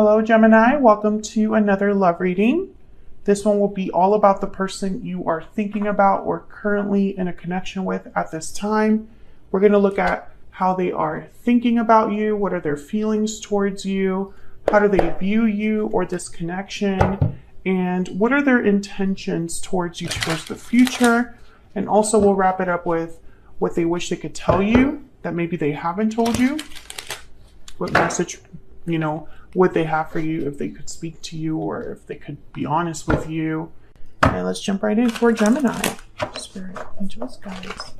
Hello, Gemini. Welcome to another love reading. This one will be all about the person you are thinking about or currently in a connection with at this time. We're going to look at how they are thinking about you. What are their feelings towards you? How do they view you or this connection? And what are their intentions towards you towards the future? And also we'll wrap it up with what they wish they could tell you that maybe they haven't told you. What message, would they have for you if they could speak to you or if they could be honest with you? And let's jump right in for Gemini. Spirit, angels, guides.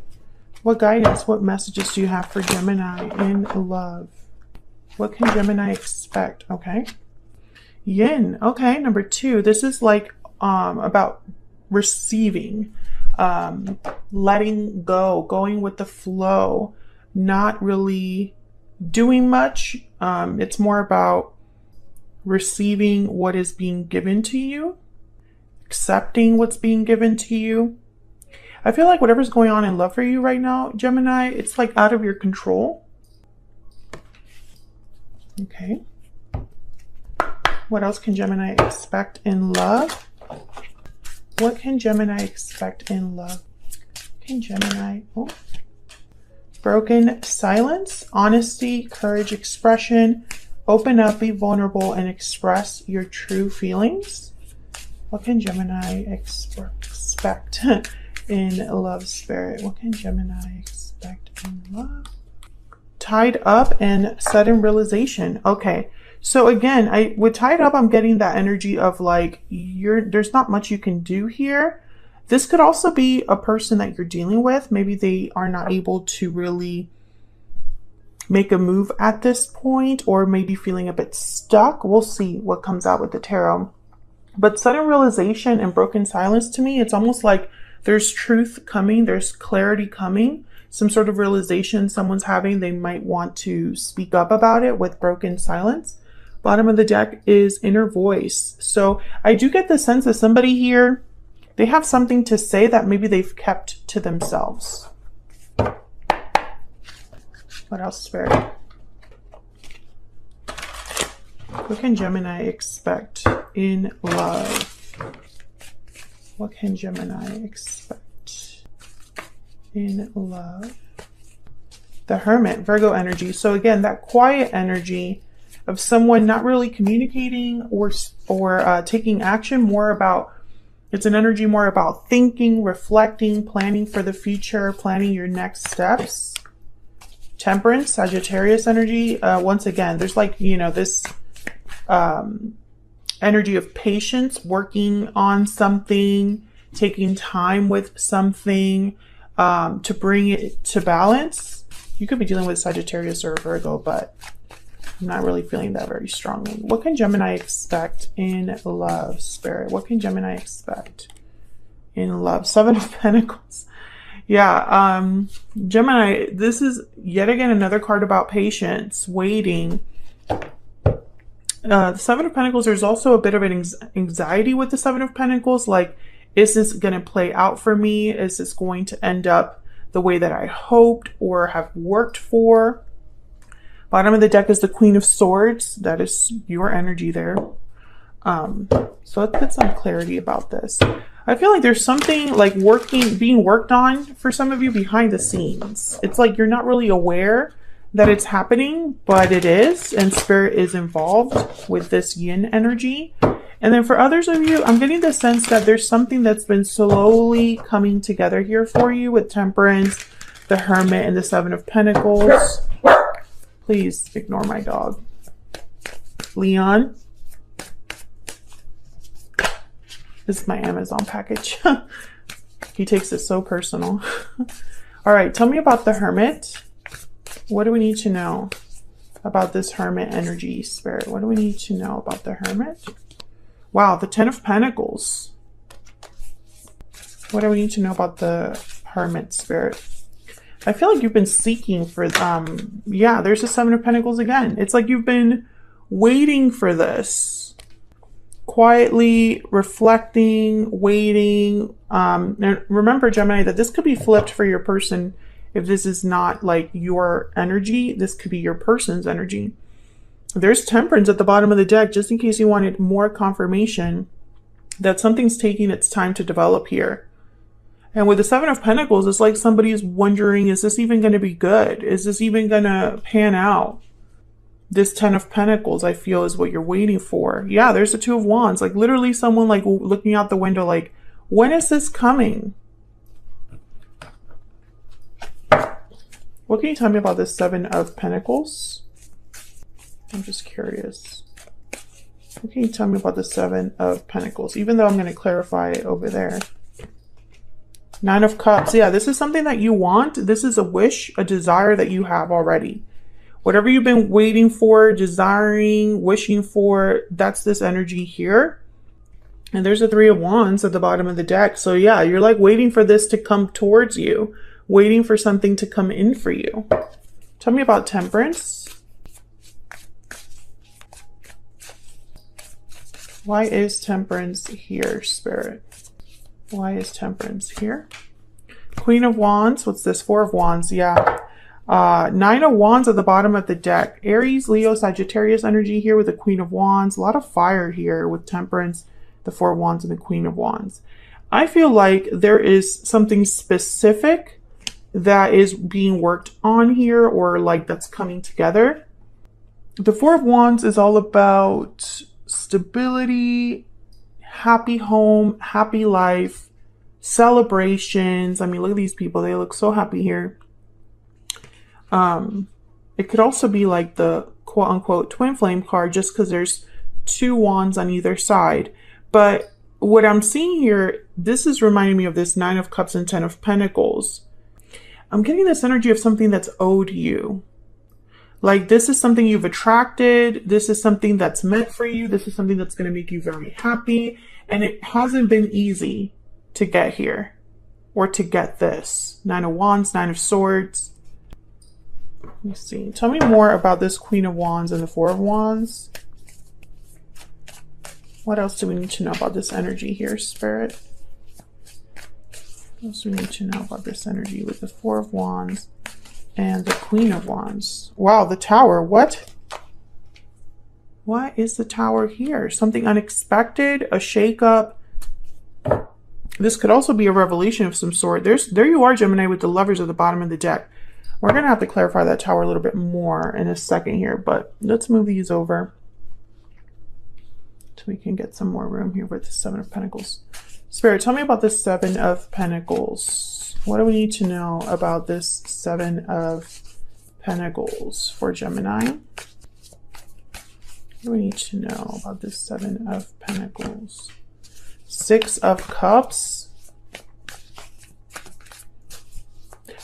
What guidance, what messages do you have for Gemini in love? What can Gemini expect? Okay. Yin. Okay, number 2. This is like about receiving, letting go, going with the flow, not really doing much. It's more about receiving what is being given to you, accepting what's being given to you. I feel like whatever's going on in love for you right now, Gemini, it's like out of your control. Okay. What else can Gemini expect in love? What can Gemini expect in love? Can Gemini... Oh. Broken silence, honesty, courage, expression. Open up, be vulnerable, and express your true feelings. What can Gemini expect in love, spirit? What can Gemini expect in love? Tied up and sudden realization. Okay. So again, with tied up, I'm getting that energy of like, there's not much you can do here. This could also be a person that you're dealing with. Maybe they are not able to really make a move at this point, or maybe feeling a bit stuck. We'll see what comes out with the tarot. But sudden realization and broken silence, to me, it's almost like there's truth coming, there's clarity coming, some sort of realization someone's having. They might want to speak up about it with broken silence. Bottom of the deck is inner voice. So I do get the sense that somebody here, they have something to say that maybe they've kept to themselves. What else, Spirit? What can Gemini expect in love? What can Gemini expect in love? The Hermit, Virgo energy. So again, that quiet energy of someone not really communicating or taking action, it's an energy more about thinking, reflecting, planning for the future, planning your next steps. Temperance, Sagittarius energy. Once again, there's like, this energy of patience, working on something, taking time with something to bring it to balance. You could be dealing with Sagittarius or Virgo, but I'm not really feeling that very strongly. What can Gemini expect in love, Spirit? What can Gemini expect in love? 7 of Pentacles. Yeah, Gemini, this is yet again another card about patience, waiting. The 7 of Pentacles, there's also a bit of an anxiety with the 7 of Pentacles. Like, is this going to play out for me? Is this going to end up the way that I hoped or have worked for? Bottom of the deck is the Queen of Swords. That is your energy there. So let's get some clarity about this. I feel like there's something like being worked on for some of you behind the scenes. It's like you're not really aware that it's happening, but it is, and Spirit is involved with this Yin energy. And then for others of you, I'm getting the sense that there's something that's been slowly coming together here for you with Temperance, the Hermit, and the 7 of Pentacles. Please ignore my dog. Leon. This is my Amazon package. He takes it so personal. All right, tell me about the Hermit. What do we need to know about this Hermit energy, Spirit? What do we need to know about the Hermit? Wow, the 10 of Pentacles. What do we need to know about the Hermit, Spirit? I feel like you've been seeking for, yeah, there's the 7 of Pentacles again. It's like you've been waiting for this. Quietly reflecting, waiting. And remember, Gemini, that this could be flipped for your person. If this is not like your energy, this could be your person's energy. There's Temperance at the bottom of the deck, just in case you wanted more confirmation that something's taking its time to develop here. And with the Seven of Pentacles, it's like somebody's wondering, is this even going to be good? Is this even going to pan out? This Ten of Pentacles, I feel, is what you're waiting for. Yeah, there's the Two of Wands. Like literally someone like looking out the window like, when is this coming? What can you tell me about this Seven of Pentacles? I'm just curious. What can you tell me about the Seven of Pentacles? Even though I'm going to clarify it over there. Nine of Cups. Yeah, this is something that you want. This is a wish, a desire that you have already. Whatever you've been waiting for, desiring, wishing for, that's this energy here. And there's a Three of Wands at the bottom of the deck. So yeah, you're like waiting for this to come towards you. Waiting for something to come in for you. Tell me about Temperance. Why is Temperance here, Spirit? Why is Temperance here? Queen of Wands. What's this? Four of Wands. Yeah. Nine of Wands at the bottom of the deck. Aries, Leo, Sagittarius energy here with the Queen of Wands. A lot of fire here with Temperance, the Four of Wands, and the Queen of Wands. I feel like there is something specific that is being worked on here, or like that's coming together. The Four of Wands is all about stability, happy home, happy life, celebrations. I mean, look at these people. They look so happy here. It could also be like the quote unquote twin flame card, just because there's two wands on either side. But what I'm seeing here, this is reminding me of this Nine of Cups and Ten of Pentacles. I'm getting this energy of something that's owed you. Like this is something you've attracted. This is something that's meant for you. This is something that's going to make you very happy. And it hasn't been easy to get here or to get this. Nine of Wands, Nine of Swords. Let me see. Tell me more about this Queen of Wands and the Four of Wands. What else do we need to know about this energy here, Spirit? What else do we need to know about this energy with the Four of Wands and the Queen of Wands? Wow, the Tower. What? What is the Tower here? Something unexpected, a shakeup. This could also be a revelation of some sort. There you are, Gemini, with the Lovers at the bottom of the deck. We're going to have to clarify that Tower a little bit more in a second here, but let's move these over so we can get some more room here with the Seven of Pentacles. Spirit, tell me about this Seven of Pentacles. What do we need to know about this Seven of Pentacles for Gemini? What do we need to know about this Seven of Pentacles? Six of Cups.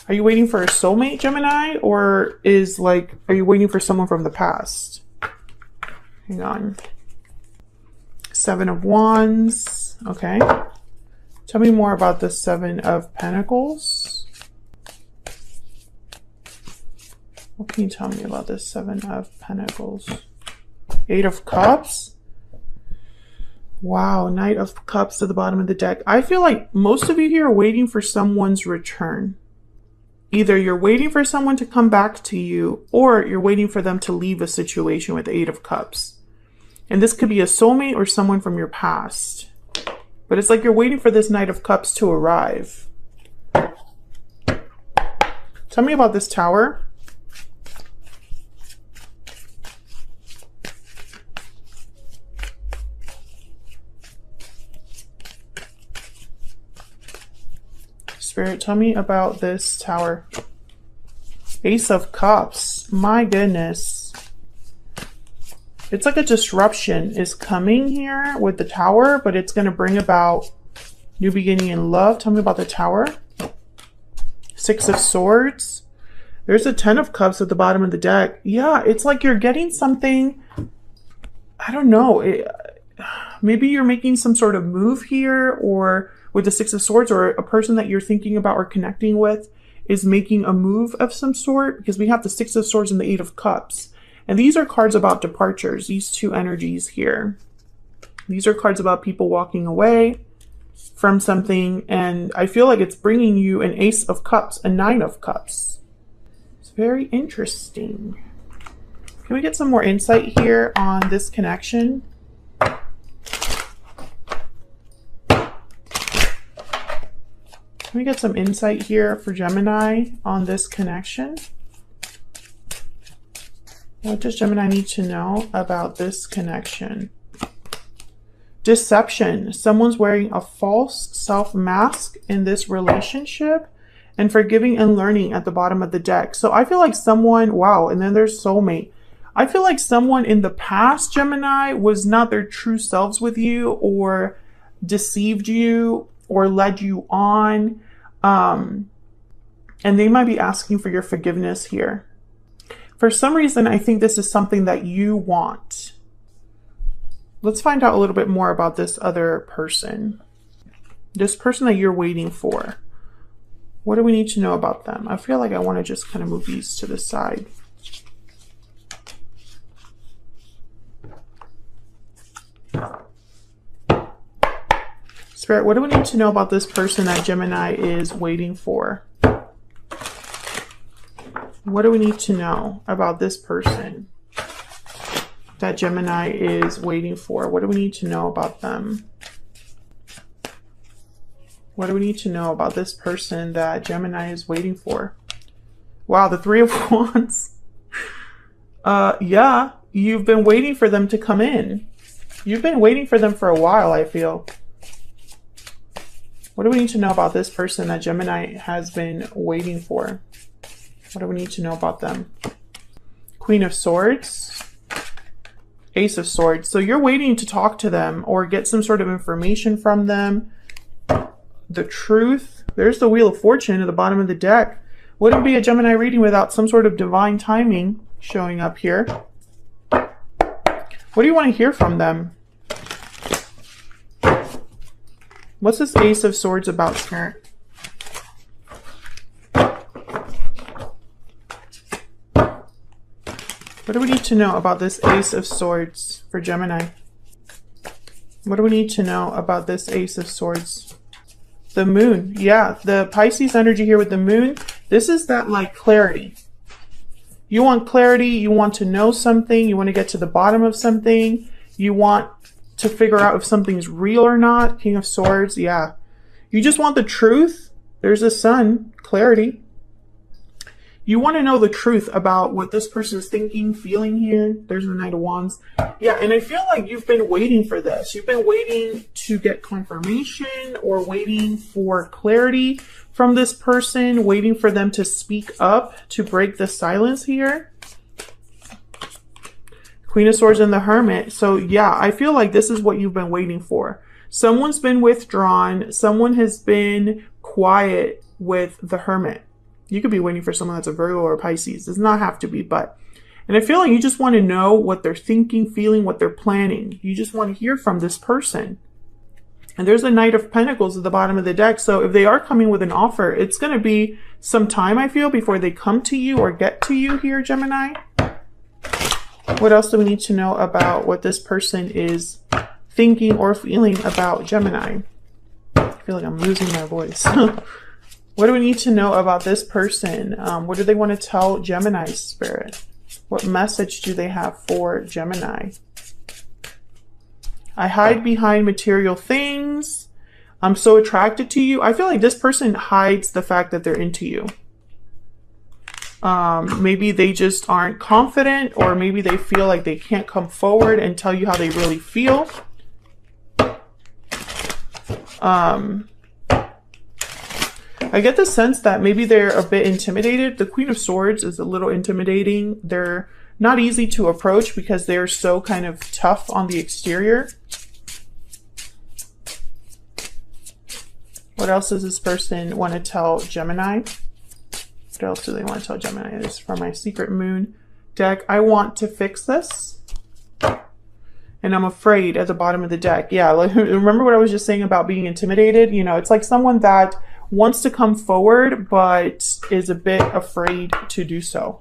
Are you waiting for a soulmate, Gemini? Or are you waiting for someone from the past? Hang on. Seven of Wands. Okay. Tell me more about the Seven of Pentacles. What can you tell me about this Seven of Pentacles? Eight of Cups. Wow, Knight of Cups to the bottom of the deck. I feel like most of you here are waiting for someone's return. Either you're waiting for someone to come back to you, or you're waiting for them to leave a situation with the Eight of Cups. And this could be a soulmate or someone from your past. But it's like you're waiting for this Knight of Cups to arrive. Tell me about this Tower. Spirit, tell me about this Tower. Ace of Cups. My goodness. It's like a disruption is coming here with the Tower, but it's going to bring about new beginning in love. Tell me about the Tower. Six of Swords. There's a Ten of Cups at the bottom of the deck. Yeah, it's like you're getting something. I don't know. Maybe you're making some sort of move here, or with the Six of Swords, or a person that you're thinking about or connecting with is making a move of some sort, because we have the Six of Swords and the Eight of Cups. And these are cards about departures, these two energies here. These are cards about people walking away from something, and I feel like it's bringing you an Ace of Cups, a Nine of Cups. It's very interesting. Can we get some more insight here on this connection? Can we get some insight here for Gemini on this connection? What does Gemini need to know about this connection? Deception. Someone's wearing a false self-mask in this relationship. And forgiving and learning at the bottom of the deck. So I feel like someone, wow, and then there's soulmate. I feel like someone in the past, Gemini, was not their true selves with you, or deceived you, or led you on. And they might be asking for your forgiveness here. For some reason, I think this is something that you want. Let's find out a little bit more about this other person. This person that you're waiting for. What do we need to know about them? I feel like I want to just kind of move these to the side. Spirit, what do we need to know about this person that Gemini is waiting for? What do we need to know about this person that Gemini is waiting for? What do we need to know about them? What do we need to know about this person that Gemini is waiting for? Wow, the Three of Wands. Yeah, you've been waiting for them to come in. You've been waiting for them for a while, I feel. What do we need to know about this person that Gemini has been waiting for? What do we need to know about them? Queen of Swords. Ace of Swords. So you're waiting to talk to them or get some sort of information from them. The truth. There's the Wheel of Fortune at the bottom of the deck. Wouldn't be a Gemini reading without some sort of divine timing showing up here. What do you want to hear from them? What's this Ace of Swords about, Spirit? What do we need to know about this Ace of Swords for Gemini? What do we need to know about this Ace of Swords? The Moon. Yeah, the Pisces energy here with the Moon. This is that like clarity. You want clarity. You want to know something. You want to get to the bottom of something. You want to figure out if something's real or not. King of Swords. Yeah. You just want the truth. There's the Sun. Clarity. You want to know the truth about what this person is thinking, feeling here. There's the Knight of Wands. Yeah, and I feel like you've been waiting for this. You've been waiting to get confirmation or waiting for clarity from this person, waiting for them to speak up to break the silence here. Queen of Swords and the Hermit. So yeah, I feel like this is what you've been waiting for. Someone's been withdrawn. Someone has been quiet with the Hermit. You could be waiting for someone that's a Virgo or a Pisces. Does not have to be, but. And I feel like you just want to know what they're thinking, feeling, what they're planning. You just want to hear from this person. And there's a Knight of Pentacles at the bottom of the deck. So if they are coming with an offer, it's going to be some time, I feel, before they come to you or get to you here, Gemini. What else do we need to know about what this person is thinking or feeling about Gemini? I feel like I'm losing my voice. What do we need to know about this person? What do they want to tell Gemini's Spirit? What message do they have for Gemini? I hide behind material things. I'm so attracted to you. I feel like this person hides the fact that they're into you. Maybe they just aren't confident, or maybe they feel like they can't come forward and tell you how they really feel. I get the sense that maybe they're a bit intimidated. The Queen of Swords is a little intimidating. They're not easy to approach because they're so kind of tough on the exterior. What else does this person want to tell Gemini? What else do they want to tell Gemini? This is from my Secret Moon deck. I want to fix this. And I'm afraid at the bottom of the deck. Yeah, like, remember what I was just saying about being intimidated? You know, it's like someone that wants to come forward, but is a bit afraid to do so.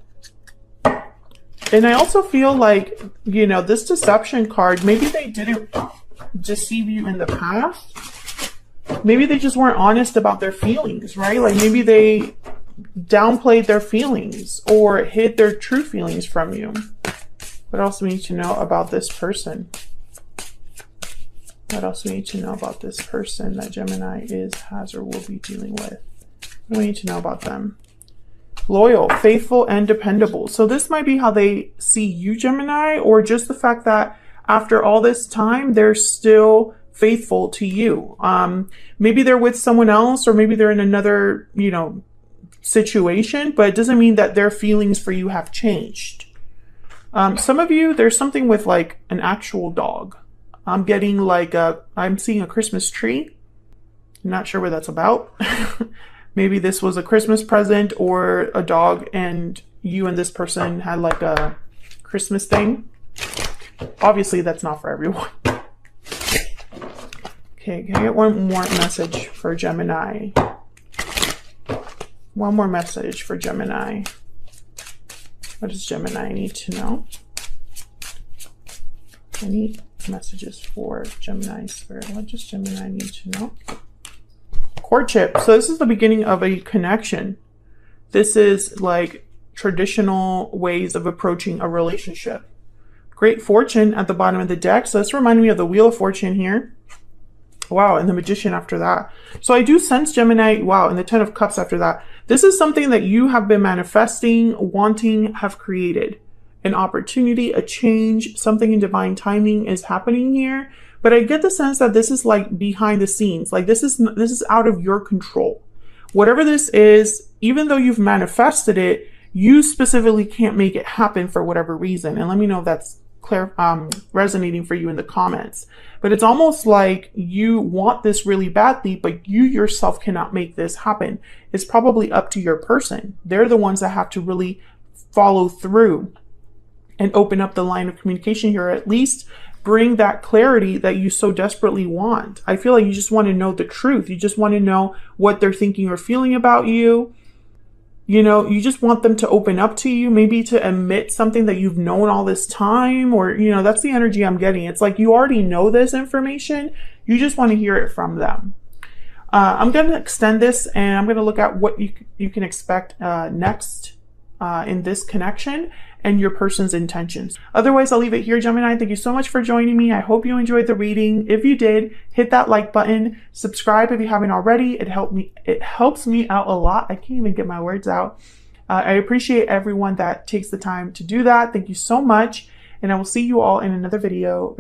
And I also feel like, you know, this deception card, maybe they didn't deceive you in the past. Maybe they just weren't honest about their feelings, right? Like maybe they downplayed their feelings or hid their true feelings from you. What else do we need to know about this person? What else do we need to know about this person that Gemini has, or will be dealing with? What do we need to know about them? Loyal, faithful, and dependable. So this might be how they see you, Gemini, or just the fact that after all this time, they're still faithful to you. Maybe they're with someone else, or maybe they're in another, you know, situation, but it doesn't mean that their feelings for you have changed. Some of you, there's something with like an actual dog. I'm getting like I'm seeing a Christmas tree. I'm not sure what that's about. Maybe this was a Christmas present or a dog, and you and this person had like a Christmas thing. Obviously, that's not for everyone. Okay, can I get one more message for Gemini? One more message for Gemini. What does Gemini need to know? I need messages for Gemini Spirit. What does Gemini need to know? Courtship. So this is the beginning of a connection. This is like traditional ways of approaching a relationship. Great fortune at the bottom of the deck. So this reminded me of the Wheel of Fortune here. Wow, and the Magician after that. So I do sense Gemini, wow, and the Ten of Cups after that. This is something that you have been manifesting, wanting, have created. An opportunity, a change, something in divine timing is happening here. But I get the sense that this is like behind the scenes. Like this is out of your control. Whatever this is, even though you've manifested it, you specifically can't make it happen for whatever reason. And let me know if that's resonating for you in the comments. But it's almost like you want this really badly, but you yourself cannot make this happen. It's probably up to your person. They're the ones that have to really follow through and open up the line of communication here, or at least bring that clarity that you so desperately want. I feel like you just want to know the truth. You just want to know what they're thinking or feeling about you. You know, you just want them to open up to you, maybe to admit something that you've known all this time, or, you know, that's the energy I'm getting. It's like you already know this information. You just want to hear it from them. I'm going to extend this, and I'm going to look at what you can expect next in this connection and your person's intentions. Otherwise, I'll leave it here, Gemini. Thank you so much for joining me. I hope you enjoyed the reading. If you did, hit that like button, subscribe if you haven't already. It helps me out a lot. I can't even get my words out. I appreciate everyone that takes the time to do that. Thank you so much. And I will see you all in another video.